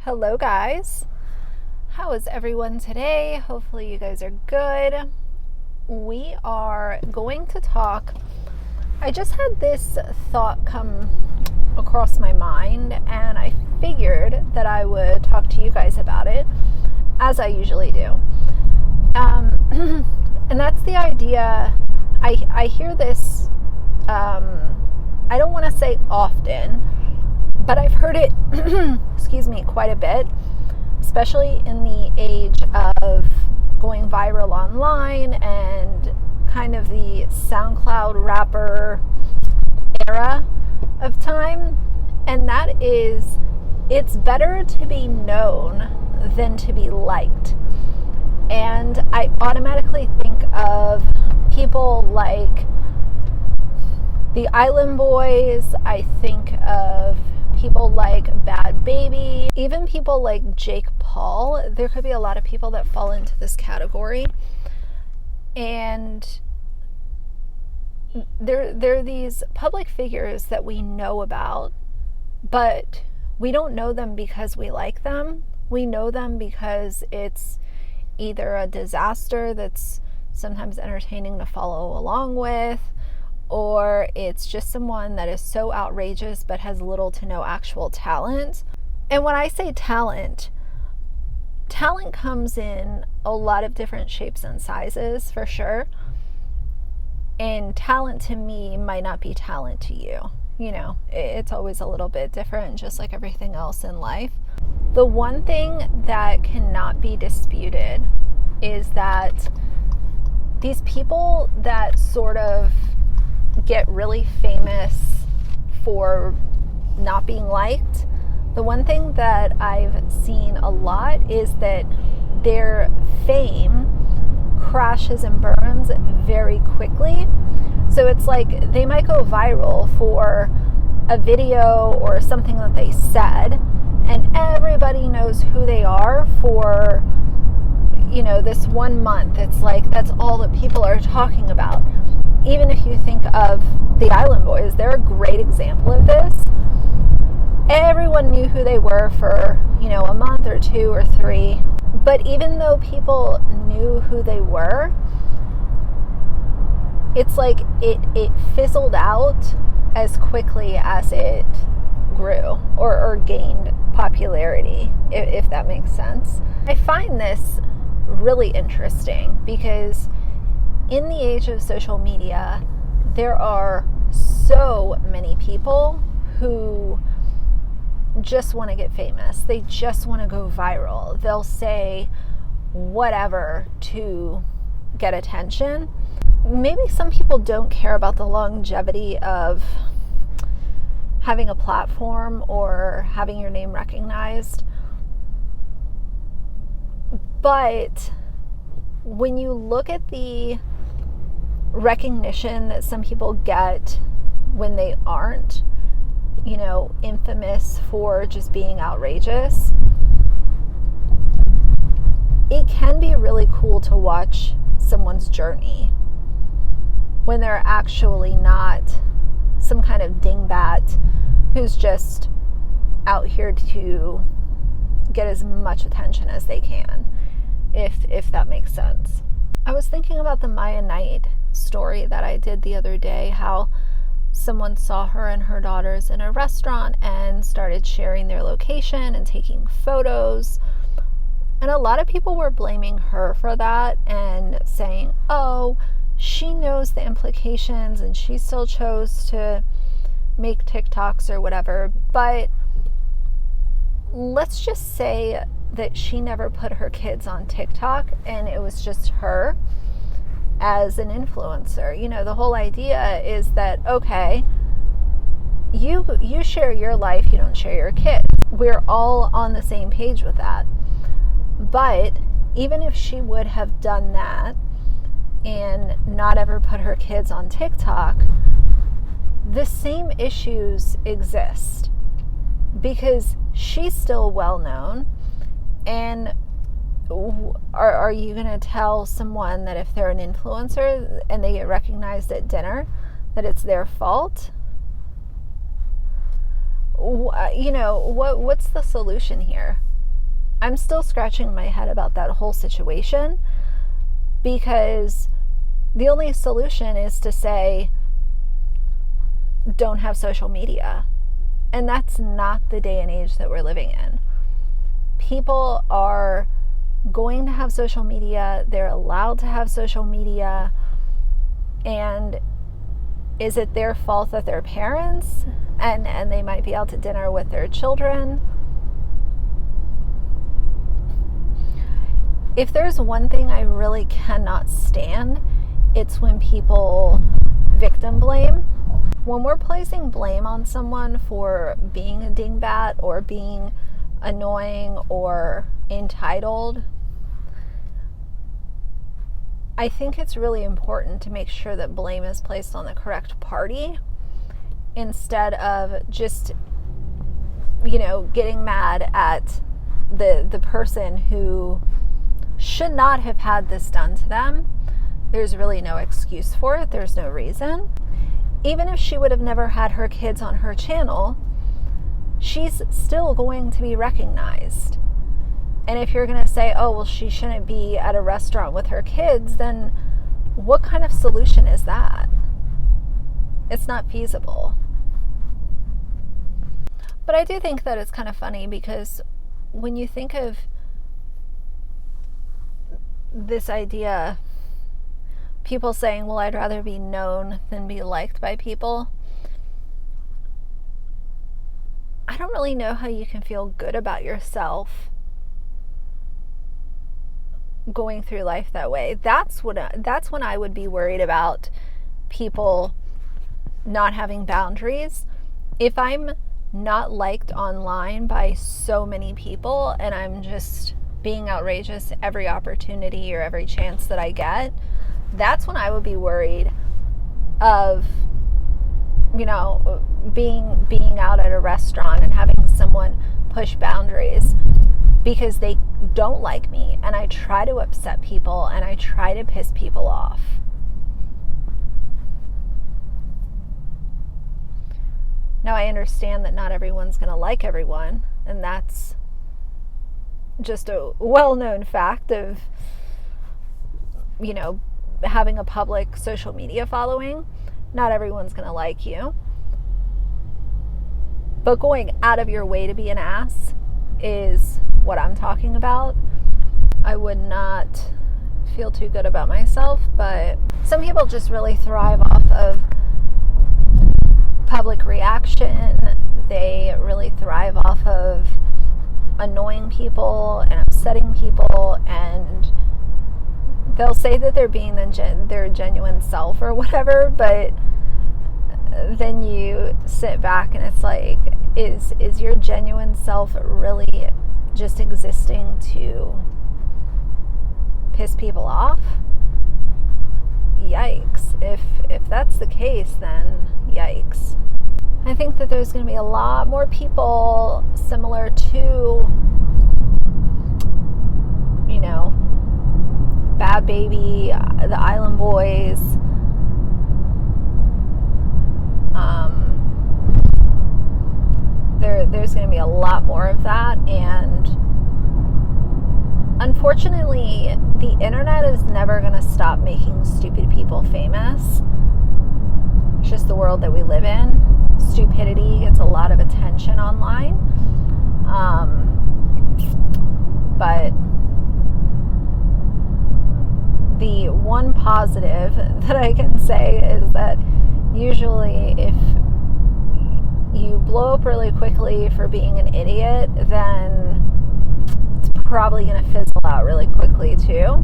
Hello, guys. How is everyone today? Hopefully, you guys are good. We are going to talk. I just had this thought come across my mind, and I figured that I would talk to you guys about it, as I usually do. And that's the idea. I hear this, I don't want to say often, but I've heard it, quite a bit, especially in the age of going viral online and kind of the SoundCloud rapper era of time. And that is, it's better to be known than to be liked. And I automatically think of people like the Island Boys. I think of people like Bad Baby, even people like Jake Paul. There could be a lot of people that fall into this category. And there are these public figures that we know about, but we don't know them because we like them. We know them because it's either a disaster that's sometimes entertaining to follow along with, or it's just someone that is so outrageous but has little to no actual talent. And when I say talent comes in a lot of different shapes and sizes, for sure. And talent to me might not be talent to you. You know, it's always a little bit different, just like everything else in life. The one thing that cannot be disputed is that these people that sort of get really famous for not being liked, the one thing that I've seen a lot is that their fame crashes and burns very quickly. So it's like they might go viral for a video or something that they said, and everybody knows who they are for, you know, this 1 month. It's like that's all that people are talking about. Even if you think of the Island Boys, they're a great example of this. Everyone knew who they were for, a month or 2 or 3. But even though people knew who they were, it's like it fizzled out as quickly as it grew or gained popularity, if that makes sense. I find this really interesting because in the age of social media, there are so many people who just want to get famous. They just want to go viral. They'll say whatever to get attention. Maybe some people don't care about the longevity of having a platform or having your name recognized. But when you look at the recognition that some people get when they aren't, infamous for just being outrageous, it can be really cool to watch someone's journey when they're actually not some kind of dingbat who's just out here to get as much attention as they can, if that makes sense. I was thinking about the Maya Knight story that I did the other day, how someone saw her and her daughters in a restaurant and started sharing their location and taking photos. And a lot of people were blaming her for that and saying, oh, she knows the implications and she still chose to make TikToks or whatever. But let's just say that she never put her kids on TikTok and it was just her as an influencer. The whole idea is that, okay, you share your life, you don't share your kids. We're all on the same page with that. But even if she would have done that and not ever put her kids on TikTok, the same issues exist because she's still well known. And are you going to tell someone that if they're an influencer and they get recognized at dinner that it's their fault? What's the solution here? I'm still scratching my head about that whole situation, because the only solution is to say, don't have social media. And that's not the day and age that we're living in. People are going to have social media. They're allowed to have social media. And is it their fault that they're parents and they might be out to dinner with their children? If there's one thing I really cannot stand, it's when people victim blame. When we're placing blame on someone for being a dingbat or being annoying or entitled, I think it's really important to make sure that blame is placed on the correct party, instead of just, getting mad at the person who should not have had this done to them. There's really no excuse for it. There's no reason. Even if she would have never had her kids on her channel, she's still going to be recognized. And if you're going to say, oh, well, she shouldn't be at a restaurant with her kids, then what kind of solution is that? It's not feasible. But I do think that it's kind of funny, because when you think of this idea, people saying, well, I'd rather be known than be liked by people. I don't really know how you can feel good about yourself going through life that way. That's when I would be worried about people not having boundaries. If I'm not liked online by so many people and I'm just being outrageous every opportunity or every chance that I get, that's when I would be worried of, being out at a restaurant and having someone push boundaries because they don't like me and I try to upset people and I try to piss people off. Now, I understand that not everyone's going to like everyone, and that's just a well-known fact of, having a public social media following. Not everyone's going to like you. But going out of your way to be an ass is what I'm talking about. I would not feel too good about myself, but some people just really thrive off of public reaction. They really thrive off of annoying people and upsetting people, and they'll say that they're being their genuine self or whatever, but then you sit back and it's like, is your genuine self really just existing to piss people off? Yikes. If that's the case, then yikes. I think that there's going to be a lot more people similar to, Bad Baby, the Island Boys, there's going to be a lot more of that, and unfortunately, the internet is never going to stop making stupid people famous. It's just the world that we live in. Stupidity gets a lot of attention online, but the one positive that I can say is that usually if you blow up really quickly for being an idiot, then it's probably going to fizzle out really quickly too.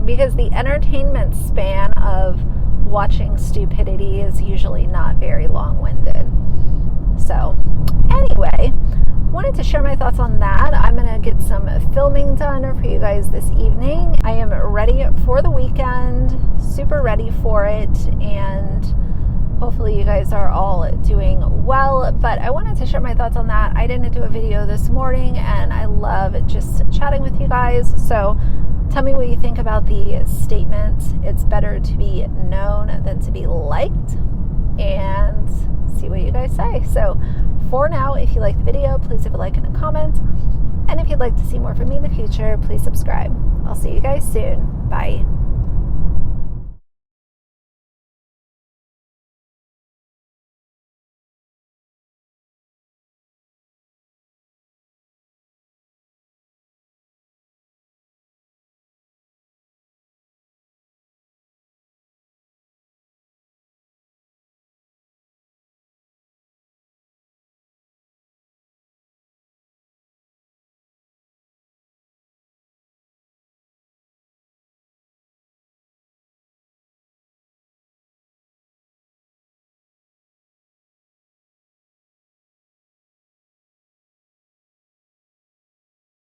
Because the entertainment span of watching stupidity is usually not very long-winded. So, anyway, wanted to share my thoughts on that. I'm going to get some filming done for you guys this evening. I am ready for the weekend, super ready for it, and hopefully you guys are all doing well. But I wanted to share my thoughts on that. I didn't do a video this morning, and I love just chatting with you guys. So tell me what you think about the statement, it's better to be known than to be liked. and see what you guys say. So for now, if you like the video, please leave a like and a comment. And if you'd like to see more from me in the future, please subscribe. I'll see you guys soon. Bye.